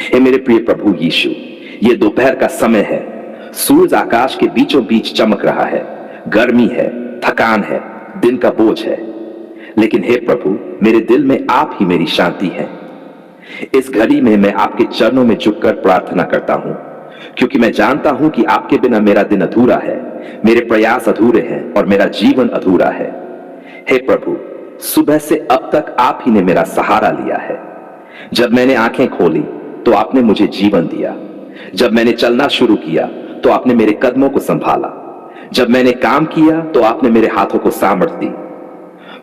हे मेरे प्रिय प्रभु यीशु, ये दोपहर का समय है। सूरज आकाश के बीचों बीच चमक रहा है। गर्मी है, थकान है, दिन का बोझ है, लेकिन हे प्रभु, मेरे दिल में आप ही मेरी शांति है। इस घड़ी में मैं आपके चरणों में झुककर प्रार्थना करता हूं, क्योंकि मैं जानता हूं कि आपके बिना मेरा दिन अधूरा है, मेरे प्रयास अधूरे हैं और मेरा जीवन अधूरा है। हे प्रभु, सुबह से अब तक आप ही ने मेरा सहारा लिया है। जब मैंने आंखें खोली तो आपने मुझे जीवन दिया। जब मैंने चलना शुरू किया तो आपने मेरे कदमों को संभाला। जब मैंने काम किया तो आपने मेरे हाथों को सामर्थ्य दी।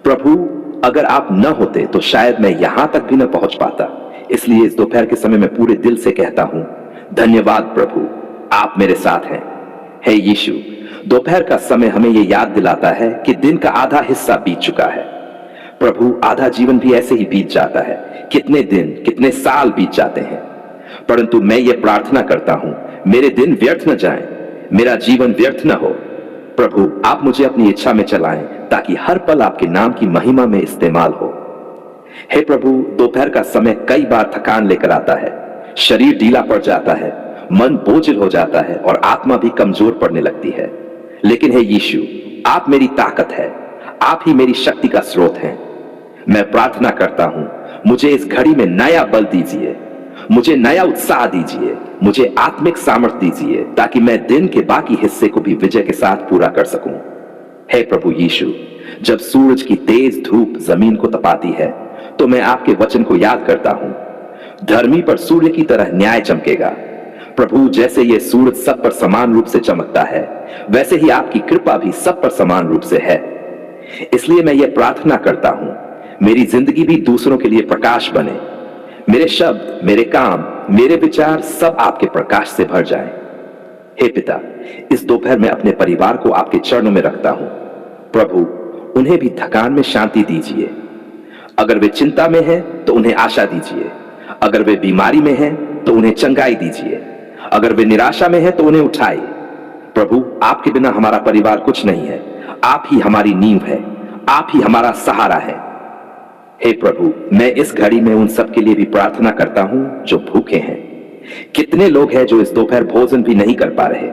प्रभु, अगर आप न होते तो शायद मैं यहां तक भी न पहुंच पाता। इसलिए इस दोपहर के समय में पूरे दिल से कहता हूं, धन्यवाद प्रभु, आप मेरे साथ हैं। हे यीशु, दोपहर का समय हमें यह याद दिलाता है कि दिन का आधा हिस्सा बीत चुका है। प्रभु, आधा जीवन भी ऐसे ही बीत जाता है। कितने दिन, कितने साल बीत जाते हैं, परंतु मैं ये प्रार्थना करता हूं, मेरे दिन व्यर्थ न जाएं, मेरा जीवन व्यर्थ न हो। प्रभु, आप मुझे अपनी इच्छा में चलाएं ताकि हर पल आपके नाम की महिमा में इस्तेमाल हो। हे प्रभु, दोपहर का समय कई बार थकान लेकर आता है। शरीर ढीला पड़ जाता है, मन बोझिल हो जाता है और आत्मा भी कमजोर पड़ने लगती है। लेकिन हे यीशु, आप मेरी ताकत है, आप ही मेरी शक्ति का स्रोत हैं। मैं प्रार्थना करता हूं, मुझे इस घड़ी में नया बल दीजिए, मुझे नया उत्साह दीजिए, मुझे आत्मिक सामर्थ्य दीजिए, ताकि मैं दिन के बाकी हिस्से को भी विजय के साथ पूरा कर सकूं। हे प्रभु यीशु, जब सूरज की तेज धूप जमीन को तपाती है तो मैं आपके वचन को याद करता हूं, धर्मी पर सूर्य की तरह न्याय चमकेगा। प्रभु, जैसे यह सूरज सब पर समान रूप से चमकता है, वैसे ही आपकी कृपा भी सब पर समान रूप से है। इसलिए मैं ये प्रार्थना करता हूं, मेरी जिंदगी भी दूसरों के लिए प्रकाश बने। मेरे शब्द, मेरे काम, मेरे विचार सब आपके प्रकाश से भर जाएं। हे पिता, इस दोपहर में अपने परिवार को आपके चरणों में रखता हूं। प्रभु, उन्हें भी थकान में शांति दीजिए। अगर वे चिंता में हैं तो उन्हें आशा दीजिए। अगर वे बीमारी में हैं तो उन्हें चंगाई दीजिए। अगर वे निराशा में हैं तो उन्हें उठाइए। प्रभु, आपके बिना हमारा परिवार कुछ नहीं है। आप ही हमारी नींव है, आप ही हमारा सहारा है। हे प्रभु, मैं इस घड़ी में उन सब के लिए भी प्रार्थना करता हूं जो भूखे हैं। कितने लोग हैं जो इस दोपहर भोजन भी नहीं कर पा रहे,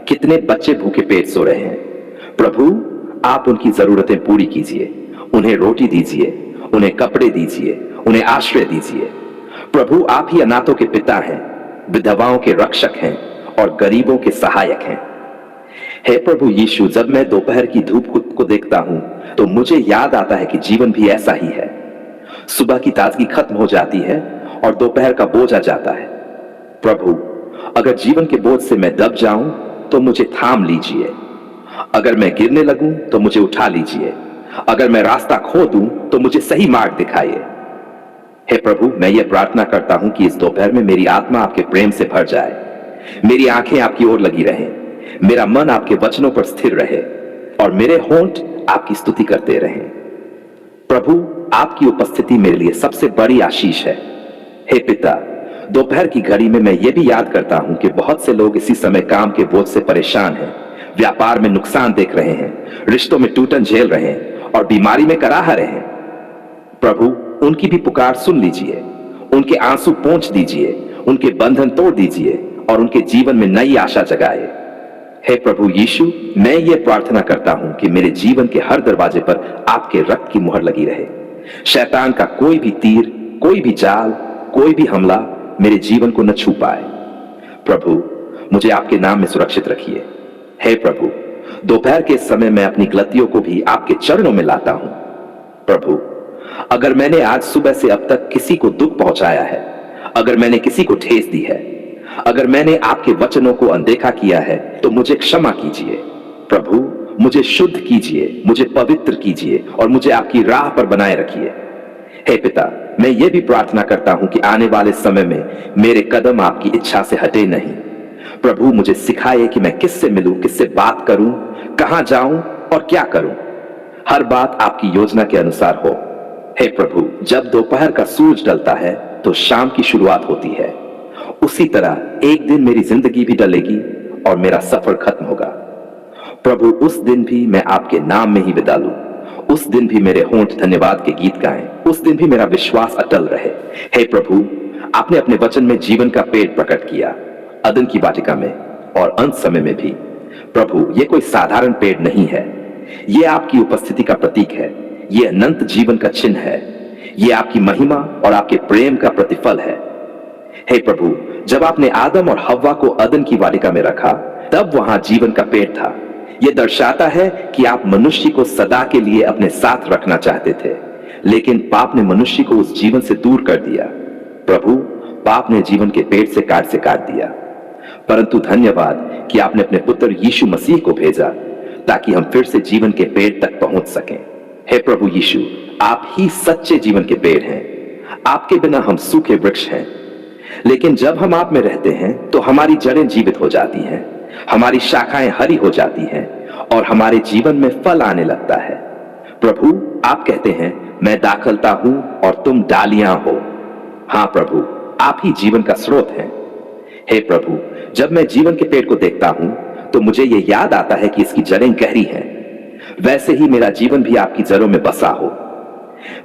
कितने बच्चे भूखे पेट सो रहे हैं। प्रभु, आप उनकी जरूरतें पूरी कीजिए, उन्हें रोटी दीजिए, उन्हें कपड़े दीजिए, उन्हें आश्रय दीजिए। प्रभु, आप ही अनाथों के पिता हैं, विधवाओं के रक्षक हैं और गरीबों के सहायक हैं। हे प्रभु यीशु, जब मैं दोपहर की धूप को देखता हूं तो मुझे याद आता है कि जीवन भी ऐसा ही है। सुबह की ताजगी खत्म हो जाती है और दोपहर का बोझ आ जाता है। प्रभु, अगर जीवन के बोझ से मैं दब जाऊं तो मुझे थाम लीजिए। अगर मैं गिरने लगूं तो मुझे उठा लीजिए। अगर मैं रास्ता खो दूं तो मुझे सही मार्ग दिखाइए। हे प्रभु, मैं ये प्रार्थना करता हूं कि इस दोपहर में मेरी आत्मा आपके प्रेम से भर जाए, मेरी आंखें आपकी ओर लगी रहें, मेरा मन आपके वचनों पर स्थिर रहे और मेरे होंठ आपकी स्तुति करते रहें। प्रभु, आपकी उपस्थिति मेरे लिए सबसे बड़ी आशीष है। हे पिता, दोपहर की घड़ी में मैं ये भी याद करता हूं कि बहुत से लोग इसी समय काम के बोझ से परेशान हैं, व्यापार में नुकसान देख रहे हैं, रिश्तों में टूटन झेल रहे हैं और बीमारी में कराह रहे हैं। प्रभु, उनकी भी पुकार सुन लीजिए, उनके आंसू पोंछ दीजिए, उनके बंधन तोड़ दीजिए और उनके जीवन में नई आशा जगाए। हे प्रभु यीशु, मैं ये प्रार्थना करता हूं कि मेरे जीवन के हर दरवाजे पर आपके रक्त की मुहर लगी रहे। शैतान का कोई भी तीर, कोई भी जाल, कोई भी हमला मेरे जीवन को न छू पाए। प्रभु, मुझे आपके नाम में सुरक्षित रखिए। हे प्रभु, दोपहर के समय मैं अपनी गलतियों को भी आपके चरणों में लाता हूं। प्रभु, अगर मैंने आज सुबह से अब तक किसी को दुख पहुंचाया है, अगर मैंने किसी को ठेस दी है, अगर मैंने आपके वचनों को अनदेखा किया है तो मुझे क्षमा कीजिए। प्रभु, मुझे शुद्ध कीजिए, मुझे पवित्र कीजिए और मुझे आपकी राह पर बनाए रखिए। हे पिता, मैं ये भी प्रार्थना करता हूं कि आने वाले समय में मेरे कदम आपकी इच्छा से हटे नहीं। प्रभु, मुझे सिखाइए कि मैं किससे मिलूं, किससे बात करूं, कहां जाऊं और क्या करूं। हर बात आपकी योजना के अनुसार हो। हे प्रभु, जब दोपहर का सूरज ढलता है तो शाम की शुरुआत होती है। उसी तरह एक दिन मेरी जिंदगी भी ढलेगी और मेरा सफर खत्म होगा। प्रभु, उस दिन भी मैं आपके नाम में ही विदा लूं, उस दिन भी मेरे होंठ धन्यवाद के गीत गाएं, उस दिन भी मेरा विश्वास अटल रहे। हे प्रभु, आपने अपने वचन में जीवन का पेड़ प्रकट किया, अदन की वाटिका में और अंत समय में भी। प्रभु, ये कोई साधारण पेड़ नहीं है, ये आपकी उपस्थिति का प्रतीक है, ये अनंत जीवन का चिन्ह है, ये आपकी महिमा और आपके प्रेम का प्रतिफल है। हे प्रभु, जब आपने आदम और हव्वा को अदन की वाटिका में रखा, तब वहां जीवन का पेड़ था। यह दर्शाता है कि आप मनुष्य को सदा के लिए अपने साथ रखना चाहते थे, लेकिन पाप ने मनुष्य को उस जीवन से दूर कर दिया। प्रभु, पाप ने जीवन के पेड़ से काट दिया, परंतु धन्यवाद कि आपने अपने पुत्र यीशु मसीह को भेजा ताकि हम फिर से जीवन के पेड़ तक पहुंच सकें। हे प्रभु यीशु, आप ही सच्चे जीवन के पेड़ हैं। आपके बिना हम सूखे वृक्ष हैं, लेकिन जब हम आप में रहते हैं तो हमारी जड़ें जीवित हो जाती हैं, हमारी शाखाएं हरी हो जाती हैं और हमारे जीवन में फल आने लगता है। प्रभु, आप कहते हैं, मैं दाखलता हूं और तुम डालियां हो। हां प्रभु, आप ही जीवन का स्रोत हैं। हे प्रभु, जब मैं जीवन के पेड़ को देखता हूं तो मुझे यह याद आता है कि इसकी जड़ें गहरी हैं। वैसे ही मेरा जीवन भी आपकी जड़ों में बसा हो।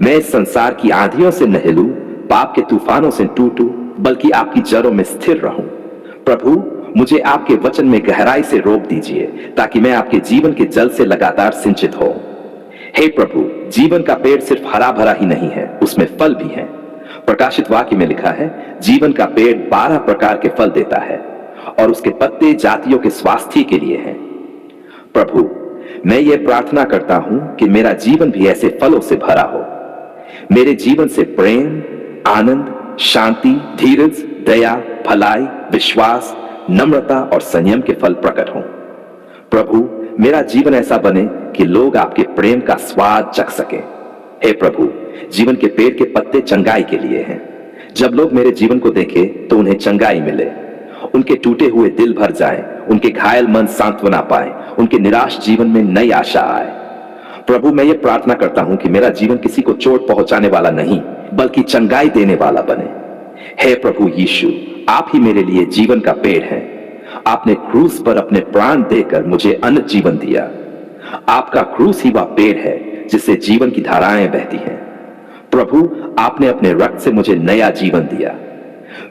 मैं इस संसार की आंधियों से न हिलूं, पाप के तूफानों से टूटूं, बल्कि आपकी जड़ों में स्थिर रहूं। प्रभु, मुझे आपके वचन में गहराई से रोक दीजिए ताकि मैं आपके जीवन के जल से लगातार सिंचित हो। हे प्रभु, जीवन का पेड़ सिर्फ हरा भरा ही नहीं है, उसमें फल भी हैं। प्रकाशित वाक्य में लिखा है, जीवन का पेड़ 12 प्रकार के फल देता है और उसके पत्ते जातियों के स्वास्थ्य के लिए हैं। प्रभु, मैं ये प्रार्थना करता हूं कि मेरा जीवन भी ऐसे फलों से भरा हो। मेरे जीवन से प्रेम, आनंद, शांति, धीरज, दया, भलाई, विश्वास, नम्रता और संयम के फल प्रकट हों। प्रभु, मेरा जीवन ऐसा बने कि लोग आपके प्रेम का स्वाद चख सकें। हे प्रभु, जीवन के पेड़ के पत्ते चंगाई के लिए हैं। जब लोग मेरे जीवन को देखें तो उन्हें चंगाई मिले, उनके टूटे हुए दिल भर जाएं, उनके घायल मन सांत्वना पाए, उनके निराश जीवन में नई आशा आए। प्रभु, मैं ये प्रार्थना करता हूं कि मेरा जीवन किसी को चोट पहुंचाने वाला नहीं, बल्कि चंगाई देने वाला बने। हे प्रभु यीशु, आप ही मेरे लिए जीवन का पेड़ हैं। आपने क्रूस पर अपने प्राण देकर मुझे अनंत जीवन दिया। आपका क्रूस ही वह पेड़ है जिससे जीवन की धाराएं बहती हैं। प्रभु, आपने अपने रक्त से मुझे नया जीवन दिया।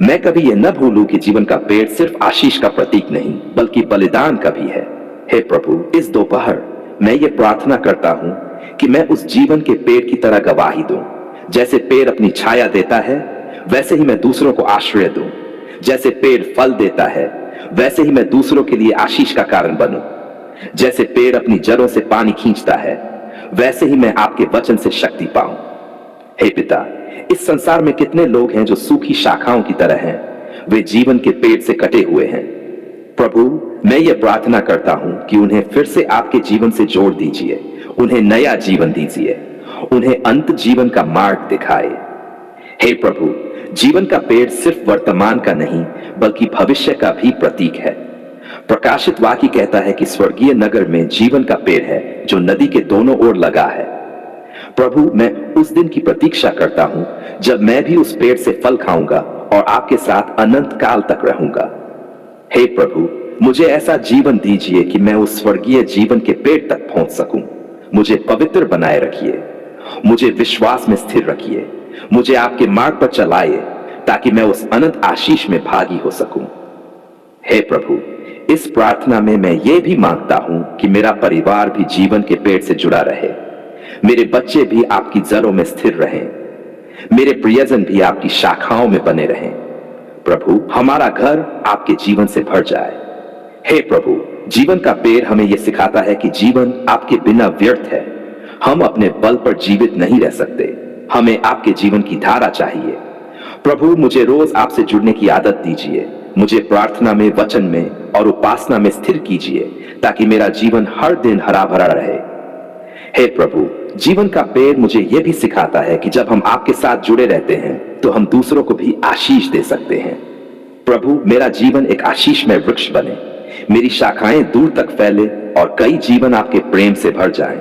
मैं कभी यह न भूलूं कि जीवन का पेड़ सिर्फ आशीष का प्रतीक नहीं, बल्कि बलिदान का भी है। हे प्रभु, इस दोपहर मैं ये प्रार्थना करता हूं कि मैं उस जीवन के पेड़ की तरह गवाही दूं। जैसे पेड़ अपनी छाया देता है, वैसे ही मैं दूसरों को आश्रय दूं। जैसे पेड़ फल देता है, वैसे ही मैं दूसरों के लिए आशीष का कारण बनूं। जैसे पेड़ अपनी जड़ों से पानी खींचता है, वैसे ही मैं आपके वचन से शक्ति पाऊं। हे पिता, इस संसार में कितने लोग हैं जो सूखी शाखाओं की तरह हैं, वे जीवन के पेड़ से कटे हुए हैं। प्रभु, मैं ये प्रार्थना करता हूं कि उन्हें फिर से आपके जीवन से जोड़ दीजिए, उन्हें नया जीवन दीजिए, उन्हें अंत जीवन का मार्ग दिखाए। हे प्रभु, जीवन का पेड़ सिर्फ वर्तमान का नहीं, बल्कि भविष्य का भी प्रतीक है। प्रकाशित वाक्य कहता है कि स्वर्गीय नगर में जीवन का पेड़ है जो नदी के दोनों ओर लगा है। प्रभु, मैं उस दिन की प्रतीक्षा करता हूं जब मैं भी उस पेड़ से फल खाऊंगा और आपके साथ अनंत काल तक रहूंगा। हे प्रभु, मुझे ऐसा जीवन दीजिए कि मैं उस स्वर्गीय जीवन के पेड़ तक पहुंच सकूं। मुझे पवित्र बनाए रखिए, मुझे विश्वास में स्थिर रखिए, मुझे आपके मार्ग पर चलाइए ताकि मैं उस अनंत आशीष में भागी हो सकूं। हे प्रभु, इस प्रार्थना में मैं ये भी मांगता हूं कि मेरा परिवार भी जीवन के पेड़ से जुड़ा रहे, मेरे बच्चे भी आपकी जड़ों में स्थिर रहें, मेरे प्रियजन भी आपकी शाखाओं में बने रहें। प्रभु, हमारा घर आपके जीवन से भर जाए। हे प्रभु, जीवन का पेड़ हमें यह सिखाता है कि जीवन आपके बिना व्यर्थ है। हम अपने बल पर जीवित नहीं रह सकते, हमें आपके जीवन की धारा चाहिए। प्रभु, मुझे रोज आपसे जुड़ने की आदत दीजिए, मुझे प्रार्थना में, वचन में और उपासना में स्थिर कीजिए ताकि मेरा जीवन हर दिन हरा भरा रहे। हे प्रभु, जीवन का पेड़ मुझे यह भी सिखाता है कि जब हम आपके साथ जुड़े रहते हैं तो हम दूसरों को भी आशीष दे सकते हैं। प्रभु, मेरा जीवन एक आशीषमय वृक्ष बने, मेरी शाखाएं दूर तक फैले और कई जीवन आपके प्रेम से भर जाएं।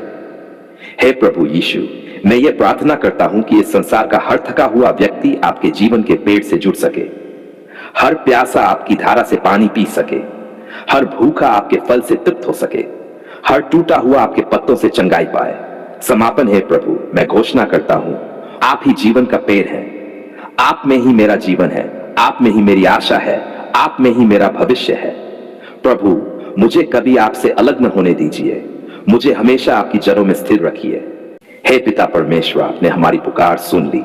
हे प्रभु यीशु, मैं ये प्रार्थना करता हूं कि इस संसार का हर थका हुआ व्यक्ति आपके जीवन के पेड़ से जुड़ सके, हर प्यासा आपकी धारा से पानी पी सके, हर भूखा आपके फल से तृप्त हो सके, हर टूटा हुआ आपके पत्तों से चंगाई पाए। समापन है प्रभु, मैं घोषणा करता हूं, आप ही जीवन का पेड़ हैं, आप में ही मेरा जीवन है, आप में ही मेरी आशा है, आप में ही मेरा भविष्य है। प्रभु, मुझे कभी आपसे अलग न होने दीजिए, मुझे हमेशा आपकी जड़ों में स्थिर रखिए। हे पिता परमेश्वर, आपने हमारी पुकार सुन ली।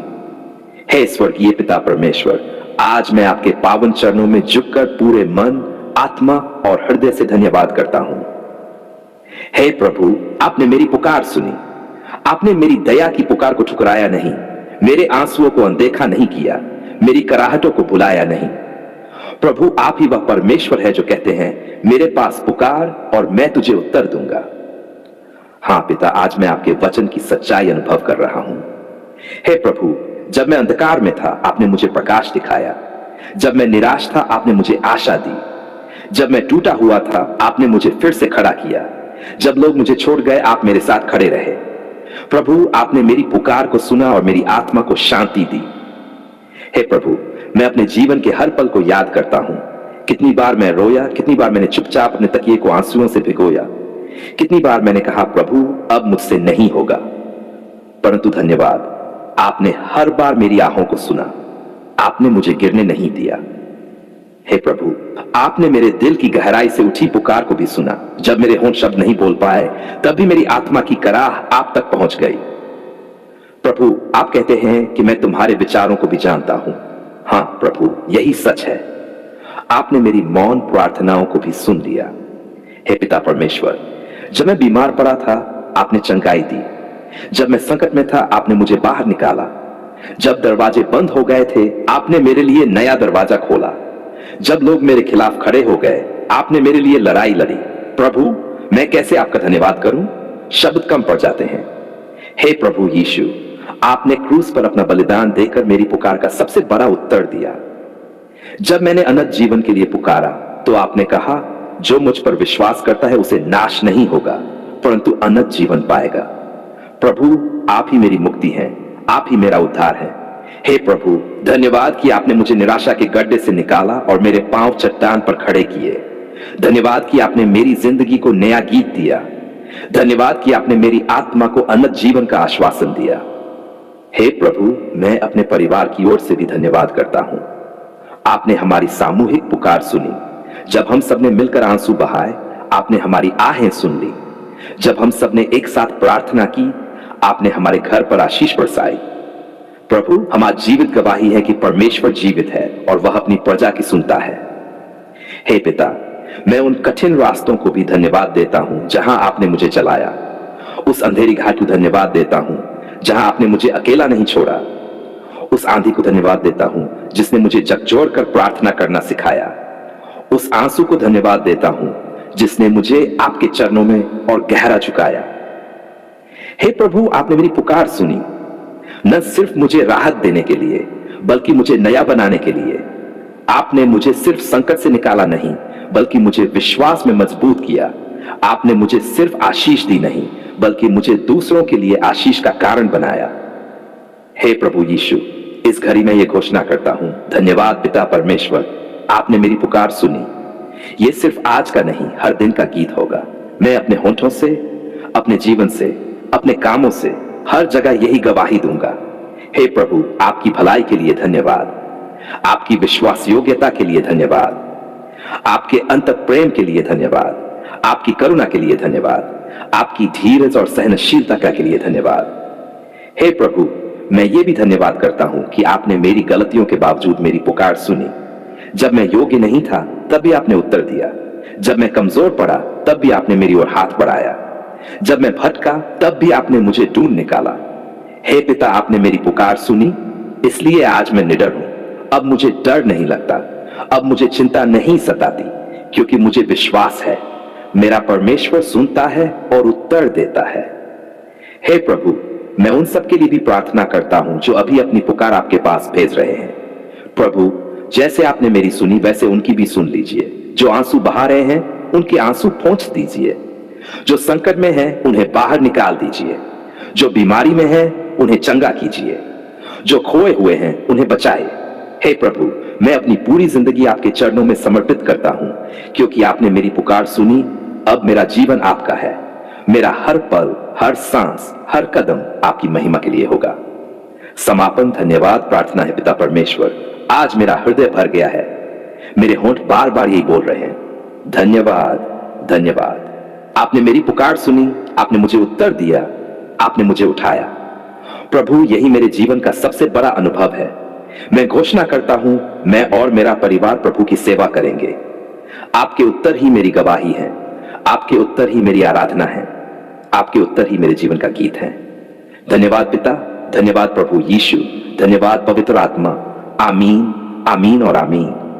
हे स्वर्गीय पिता परमेश्वर, आज मैं आपके पावन चरणों में झुककर पूरे मन, आत्मा और हृदय से धन्यवाद करता हूं। हे प्रभु, आपने मेरी पुकार सुनी, आपने मेरी दया की पुकार को ठुकराया नहीं, मेरे आंसुओं को अनदेखा नहीं किया, मेरी कराहटों को भुलाया नहीं। प्रभु, आप ही वह परमेश्वर है जो कहते हैं, मेरे पास पुकार और मैं तुझे उत्तर दूंगा। हां पिता, आज मैं आपके वचन की सच्चाई अनुभव कर रहा हूं। हे प्रभु, जब मैं अंधकार में था, आपने मुझे प्रकाश दिखाया। जब मैं निराश था, आपने मुझे आशा दी। जब मैं टूटा हुआ था, आपने मुझे फिर से खड़ा किया। जब लोग मुझे छोड़ गए, आप मेरे साथ खड़े रहे। प्रभु, आपने मेरी पुकार को सुना और मेरी आत्मा को शांति दी। हे प्रभु, मैं अपने जीवन के हर पल को याद करता हूं। कितनी बार मैं रोया, कितनी बार मैंने चुपचाप अपने तकिए को आंसुओं से भिगोया, कितनी बार मैंने कहा, प्रभु अब मुझसे नहीं होगा। परंतु धन्यवाद, आपने हर बार मेरी आहों को सुना, आपने मुझे गिरने नहीं दिया। हे प्रभु, आपने मेरे दिल की गहराई से उठी पुकार को भी सुना। जब मेरे होंठ शब्द नहीं बोल पाए, तब भी मेरी आत्मा की कराह आप तक पहुंच गई। प्रभु, आप कहते हैं कि मैं तुम्हारे विचारों को भी जानता हूं। हां प्रभु, यही सच है। आपने मेरी मौन प्रार्थनाओं को भी सुन लिया। हे पिता परमेश्वर, जब मैं बीमार पड़ा था, आपने चंगाई दी। जब मैं संकट में था, आपने मुझे बाहर निकाला। जब दरवाजे बंद हो गए थे, आपने मेरे लिए नया दरवाजा खोला। जब लोग मेरे खिलाफ खड़े हो गए, आपने मेरे लिए लड़ाई लड़ी। प्रभु, मैं कैसे आपका धन्यवाद करूं, शब्द कम पड़ जाते हैं। हे प्रभु यीशु, आपने क्रूस पर अपना बलिदान देकर मेरी पुकार का सबसे बड़ा उत्तर दिया। जब मैंने अनंत जीवन के लिए पुकारा, तो आपने कहा, जो मुझ पर विश्वास करता है उसे नाश नहीं होगा, परंतु अनंत जीवन पाएगा। प्रभु, आप ही मेरी मुक्ति हैं, आप ही मेरा उद्धार है। हे प्रभु, धन्यवाद कि आपने मुझे निराशा के गड्ढे से निकाला और मेरे पांव चट्टान पर खड़े किए। धन्यवाद कि आपने मेरी जिंदगी को नया गीत दिया। धन्यवाद कि आपने मेरी आत्मा को अनंत जीवन का आश्वासन दिया। हे प्रभु, मैं अपने परिवार की ओर से भी धन्यवाद करता हूं। आपने हमारी सामूहिक पुकार सुनी। जब हम सबने मिलकर आंसू बहाए, आपने हमारी आहें सुन ली। जब हम सबने एक साथ प्रार्थना की, आपने हमारे घर पर आशीष बरसाई। प्रभु, हमारी जीवित गवाही है कि परमेश्वर जीवित है और वह अपनी प्रजा की सुनता है। हे पिता, मैं उन कठिन रास्तों को भी धन्यवाद देता हूं जहां आपने मुझे चलाया। उस अंधेरी घाट को धन्यवाद देता हूं जहां आपने मुझे अकेला नहीं छोड़ा। उस आंधी को धन्यवाद देता हूं जिसने मुझे झकझोर कर प्रार्थना करना सिखाया। उस आंसू को धन्यवाद देता हूं जिसने मुझे आपके चरणों में और गहरा झुकाया। हे प्रभु, आपने मेरी पुकार सुनी, न सिर्फ मुझे राहत देने के लिए, बल्कि मुझे नया बनाने के लिए। आपने मुझे सिर्फ संकट से निकाला नहीं, बल्कि मुझे विश्वास में मजबूत किया। आपने मुझे सिर्फ आशीष दी नहीं, बल्कि मुझे दूसरों के लिए आशीष का कारण बनाया। हे प्रभु यीशु, इस घड़ी में यह घोषणा करता हूं, धन्यवाद पिता परमेश्वर, आपने मेरी पुकार सुनी। यह सिर्फ आज का नहीं, हर दिन का गीत होगा। मैं अपने होंठों से, अपने जीवन से, अपने कामों से हर जगह यही गवाही दूंगा। हे प्रभु, आपकी भलाई के लिए धन्यवाद, आपकी विश्वास योग्यता के लिए धन्यवाद, आपके अंतक प्रेम के लिए धन्यवाद, आपकी करुणा के लिए धन्यवाद, आपकी धीरज और सहनशीलता के लिए धन्यवाद। हे प्रभु, मैं ये भी धन्यवाद करता हूं कि आपने मेरी गलतियों के बावजूद मेरी पुकार सुनी। जब मैं योग्य नहीं था, तब भी आपने उत्तर दिया। जब मैं कमजोर पड़ा, तब भी आपने मेरी ओर हाथ बढ़ाया। जब मैं भटका, तब भी आपने मुझे ढूंढ निकाला। हे पिता, आपने मेरी पुकार सुनी, इसलिए आज मैं निडर हूं। अब मुझे डर नहीं लगता, अब मुझे चिंता नहीं सताती, क्योंकि मुझे विश्वास है मेरा परमेश्वर सुनता है और उत्तर देता है। हे प्रभु, मैं उन सब के लिए भी प्रार्थना करता हूं जो अभी अपनी पुकार आपके पास भेज रहे हैं। प्रभु, जैसे आपने मेरी सुनी, वैसे उनकी भी सुन लीजिए। जो आंसू बहा रहे हैं, उनके आंसू पोंछ दीजिए। जो संकट में हैं, उन्हें बाहर निकाल दीजिए। जो बीमारी में हैं, उन्हें चंगा कीजिए। जो खोए हुए हैं, उन्हें बचाए। हे प्रभु, मैं अपनी पूरी जिंदगी आपके चरणों में समर्पित करता हूं, क्योंकि आपने मेरी पुकार सुनी। अब मेरा जीवन आपका है। मेरा हर पल, हर सांस, हर कदम आपकी महिमा के लिए होगा। समापन धन्यवाद प्रार्थना है पिता परमेश्वर। आज मेरा हृदय भर गया है, मेरे होंठ बार बार यही बोल रहे हैं, धन्यवाद धन्यवाद। आपने मेरी पुकार सुनी, आपने मुझे उत्तर दिया, आपने मुझे उठाया। प्रभु, यही मेरे जीवन का सबसे बड़ा अनुभव है। मैं घोषणा करता हूं, मैं और मेरा परिवार प्रभु की सेवा करेंगे। आपके उत्तर ही मेरी गवाही है, आपके उत्तर ही मेरी आराधना है, आपके उत्तर ही मेरे जीवन का गीत है। धन्यवाद पिता, धन्यवाद प्रभु यीशु, धन्यवाद पवित्र आत्मा। आमीन, आमीन और आमीन।